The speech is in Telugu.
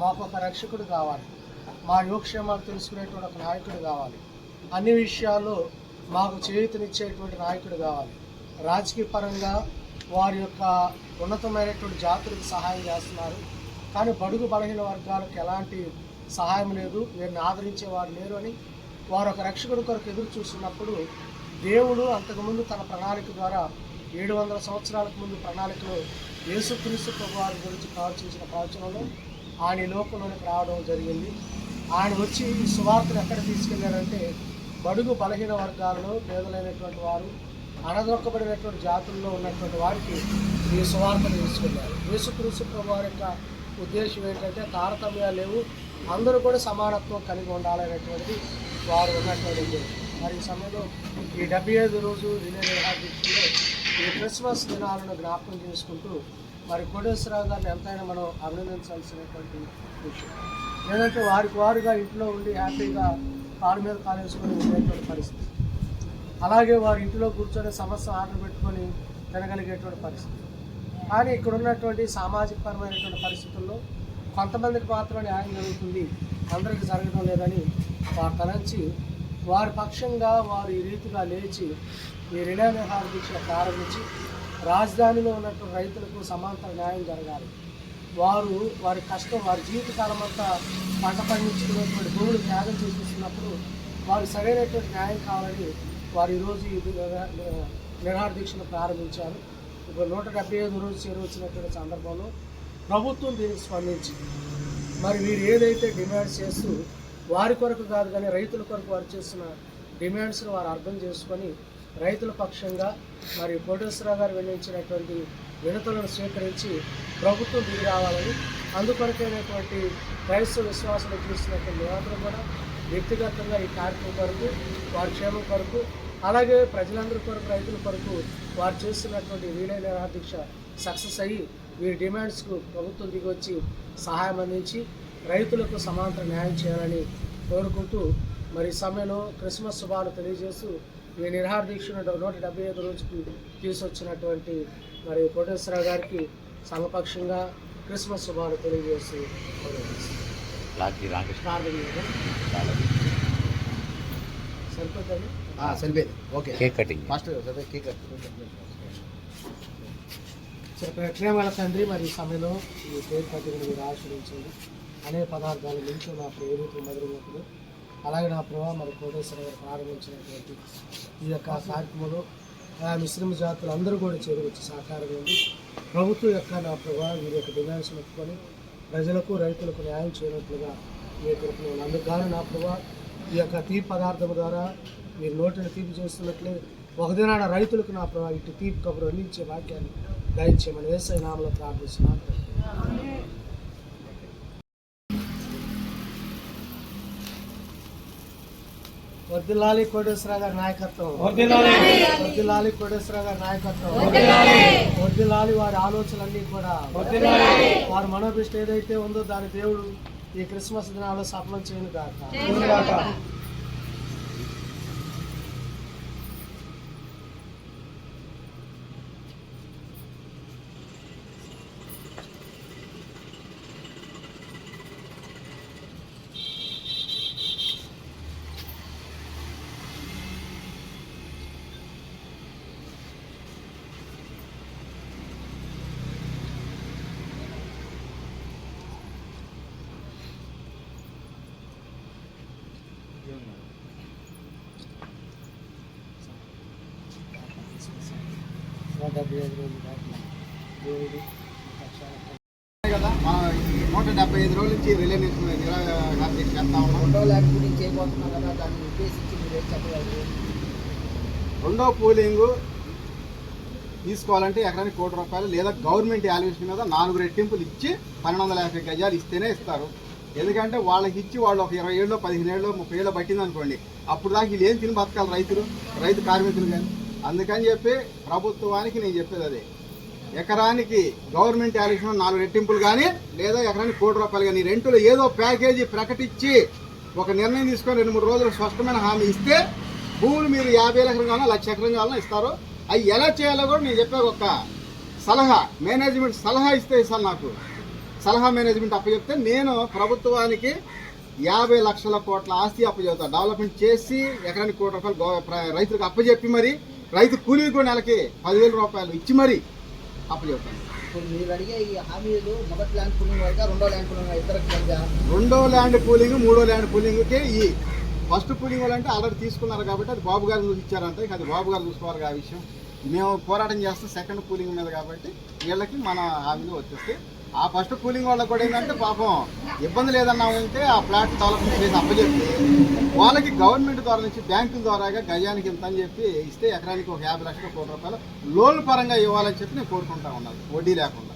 మాకు ఒక రక్షకుడు కావాలి, మా యోగక్షేమాలు తెలుసుకునేటువంటి ఒక నాయకుడు కావాలి, అన్ని విషయాల్లో మాకు చేయూతనిచ్చేటువంటి నాయకుడు కావాలి. రాజకీయ పరంగా వారి యొక్క ఉన్నతమైనటువంటి జాతులకు సహాయం చేస్తున్నారు, కానీ బడుగు బలహీన వర్గాలకు ఎలాంటి సహాయం లేదు, వీరిని ఆదరించేవారు లేరు అని వారు ఒక రక్షకుడి కొరకు ఎదురు చూస్తున్నప్పుడు దేవుడు అంతకుముందు తన ప్రణాళిక ద్వారా 700 సంవత్సరాలకు ముందు ప్రణాళికలో యేసుక్రీస్తు ప్రభువారి గురించి ప్రవచించిన ప్రవచనంలో ఆయన లోకంలోనికి రావడం జరిగింది. ఆయన వచ్చి ఈ సువార్తను ఎక్కడ తీసుకెళ్లారంటే బడుగు బలహీన వర్గాలలో పేదలైనటువంటి వారు, అణదొక్కబడినటువంటి జాతుల్లో ఉన్నటువంటి వారికి ఈ సువార్తను తీసుకెళ్లారు. యేసుక్రీస్తు ప్రభువారి యొక్క ఉద్దేశం ఏంటంటే తారతమ్యాలు లేవు, అందరూ కూడా సమానత్వం కలిగి ఉండాలనేటువంటిది వారు ఉన్నటువంటి ఉద్దేశం. మరి ఈ సమయంలో ఈ 75 రోజు రిలే నిర్వహించడంలో ఈ క్రిస్మస్ దినాలను జ్ఞాపకం చేసుకుంటూ మరి కోటేశ్వరరావు గారిని ఎంతైనా మనం అభినందించాల్సినటువంటి విషయం. ఏంటంటే వారుగా ఇంట్లో ఉండి హ్యాపీగా కాలు మీద కాలు వేసుకొని ఉండేటువంటి పరిస్థితి, అలాగే వారి ఇంట్లో కూర్చొని సమస్య ఆర్డర్ పెట్టుకొని తినగలిగేటువంటి పరిస్థితి. కానీ ఇక్కడ ఉన్నటువంటి సామాజికపరమైనటువంటి పరిస్థితుల్లో కొంతమందికి మాత్రం న్యాయం జరుగుతుంది, అందరికీ జరగడం లేదని వారు తలంచి వారి పక్షంగా వారు ఈ రీతిగా లేచి ఈ రిలే నిరాహార దీక్ష ప్రారంభించి రాజధానిలో ఉన్నటువంటి రైతులకు సమాంతర న్యాయం జరగాలి. వారి కష్టం, వారి జీవితకాలం అంతా పంట పండించుకునేటువంటి భూములు త్యాగం చేసేస్తున్నప్పుడు వారు సరైనటువంటి న్యాయం కావాలని వారు ఈరోజు ఈ నిరాహార దీక్షను ప్రారంభించారు. ఇప్పుడు 175 రోజు చేరువచ్చినటువంటి సందర్భంలో ప్రభుత్వం దీనికి స్పందించి మరి వీరు ఏదైతే డిమాండ్స్ చేస్తూ వారి కొరకు కాదు కానీ రైతుల కొరకు వారు చేస్తున్న డిమాండ్స్ను వారు అర్థం చేసుకొని రైతుల పక్షంగా మరి కోటేశ్వరరావు గారు వెల్లించినటువంటి వినతులను స్వీకరించి ప్రభుత్వం దిగి రావాలని, అందుకొరకైనటువంటి క్రైస్తవ విశ్వాసాలు చూస్తున్నటువంటి నివాదులు కూడా వ్యక్తిగతంగా ఈ కార్యక్రమం కొరకు, వారి క్షేమం కొరకు, అలాగే ప్రజలందరి కొరకు, రైతుల కొరకు వారు చేస్తున్నటువంటి రిలే నిరాహార దీక్ష సక్సెస్ అయ్యి వీరి డిమాండ్స్కు ప్రభుత్వం దిగి వచ్చి సహాయం అందించి రైతులకు సమాంతర న్యాయం చేయాలని కోరుకుంటూ మరి సమయంలో క్రిస్మస్ శుభాలు తెలియజేస్తూ ఈ నిరాహార దీక్షను 175 రోజుకి తీసుకొచ్చినటువంటి మరి కోటేశ్వరరావు గారికి సమపక్షంగా క్రిస్మస్ శుభాలు తెలియజేస్తూ సరిపోయింది. Okay, cake cutting fast cake ప్రేమల తండ్రి, మరి ఈ సమయంలో ఈ కేక్ కటింగ్ మీరు ఆశ్రయించండి. అనేక పదార్థాల నుంచి నా ప్రేమికులు మొదలైనప్పుడు అలాగే నా ప్రభావ మరి కోటేశ్వర గారు ప్రారంభించినటువంటి ఈ యొక్క కార్యక్రమంలో ముస్లిం జాతులు అందరూ కూడా చేరువచ్చి సహకారం ఉంది. ప్రభుత్వం యొక్క నా ప్రభావ వీరి యొక్క డిమాండ్స్ పెట్టుకొని ప్రజలకు, రైతులకు న్యాయం చేయనట్లుగా మీ కొరకు అందుకు గాను నా ప్రభావ ఈ యొక్క తీపి పదార్థం ద్వారా మీరు నోటిని తీపి చేస్తున్నట్లే ఒకదినాడ రైతులకు నా ప్రభావ ఇటు తీపి కబురు అందించే వాక్యాన్ని దయచేయమని యేసయ్య నామములో ప్రార్థిస్తున్నాను. వర్ధిల్లాలి కోటేశ్వరరావు గారి నాయకత్వం, వర్ధిల్లాలి కోటేశ్వరరావు గారి నాయకత్వం, వర్ధిల్లాలి వారి ఆలోచనలన్నీ కూడా, వారి మనోభిష్ట ఏదైతే ఉందో దాని దేవుడు ఈ క్రిస్మస్ దినాల్లో సఫలం చేయను కాక. కదా 175 రోజుల నుంచి రిలే నిరాహార దీక్ష చేస్తా ఉన్నాం. రెండో ల్యాబ్ గురించి చేయబోతున్నాం కదా, దాన్ని ఉద్దేశించి మీరు చెప్పగలరు. రెండో పూలింగ్ తీసుకోవాలంటే ఎకరానికి ₹1,00,00,000 లేదా గవర్నమెంట్ వాల్యుయేషన్ మీద 4 రెట్టింపులు ఇచ్చి 1250 గజాలు ఇస్తేనే ఇస్తారు. ఎందుకంటే వాళ్ళకి ఇచ్చి వాళ్ళు ఒక 20 ఏళ్ళు, 15 ఏళ్ళు, 30 ఏళ్ళు పట్టింది అనుకోండి, అప్పుడు దాకా వీళ్ళు ఏం తిని బతకాలి రైతు కార్మికులు కానీ. అందుకని చెప్పి ప్రభుత్వానికి నేను చెప్పేది అదే, ఎకరానికి గవర్నమెంట్ వాల్యుయేషన్ 4 రెట్టింపులు కానీ లేదా ఎకరానికి ₹1,00,00,000 కానీ రెంటులు ఏదో ప్యాకేజీ ప్రకటించి ఒక నిర్ణయం తీసుకొని 2-3 రోజులు స్పష్టమైన హామీ ఇస్తే భూములు మీరు 50 ఎకరం కావాలన్నా 1,00,000 ఎకరం కావాలన్నా ఇస్తారు. అవి ఎలా చేయాలో కూడా నేను చెప్పే ఒక సలహా, మేనేజ్మెంట్ సలహా ఇస్తే ఇస్తాను. నాకు సలహా మేనేజ్మెంట్ అప్పచెప్తే నేను ప్రభుత్వానికి 50 లక్షల కోట్ల ఆస్తి అప్పచెప్తాను. డెవలప్మెంట్ చేసి ఎకరానికి ₹1,00,00,000 రైతులకు అప్పచెప్పి మరి రైతు కూలీకి కూడా నెలకి 10,000 రూపాయలు ఇచ్చి మరి అప్పచెప్తాను. ఇప్పుడు మీరు అడిగే ఈ హామీలు మొదటి ల్యాండ్ పూలింగ్ వరకు, రెండో ల్యాండ్ పూలింగ్ ఇద్దరికి మధ్య రెండో ల్యాండ్ పూలింగ్, మూడో ల్యాండ్ పూలింగ్కే ఈ ఫస్ట్ పూలింగ్ వాళ్ళంటే ఆల్రెడీ తీసుకున్నారు కాబట్టి అది బాబు గారు చూసి ఇచ్చారంటే ఇక అది బాబు గారు చూసుకోవాలి ఆ విషయం. మేము పోరాటం చేస్తాం సెకండ్ పూలింగ్ మీద కాబట్టి వీళ్ళకి మన హామీలు వచ్చేస్తే ఆ ఫస్ట్ పూలింగ్ వాళ్ళకి కూడా ఏంటంటే పాపం ఇబ్బంది లేదన్నా ఉంటే ఆ ప్లాట్ డెవలప్మెంట్ చేసి అప్పచెప్పి వాళ్ళకి గవర్నమెంట్ ద్వారా నుంచి బ్యాంకుల ద్వారాగా గజానికి ఇంత అని చెప్పి ఇస్తే ఎకరానికి ఒక 50 లక్షల కోట్ల రూపాయలు లోన్ పరంగా ఇవ్వాలని చెప్పి నేను కోరుకుంటా ఉన్నాను, వడ్డీ లేకుండా.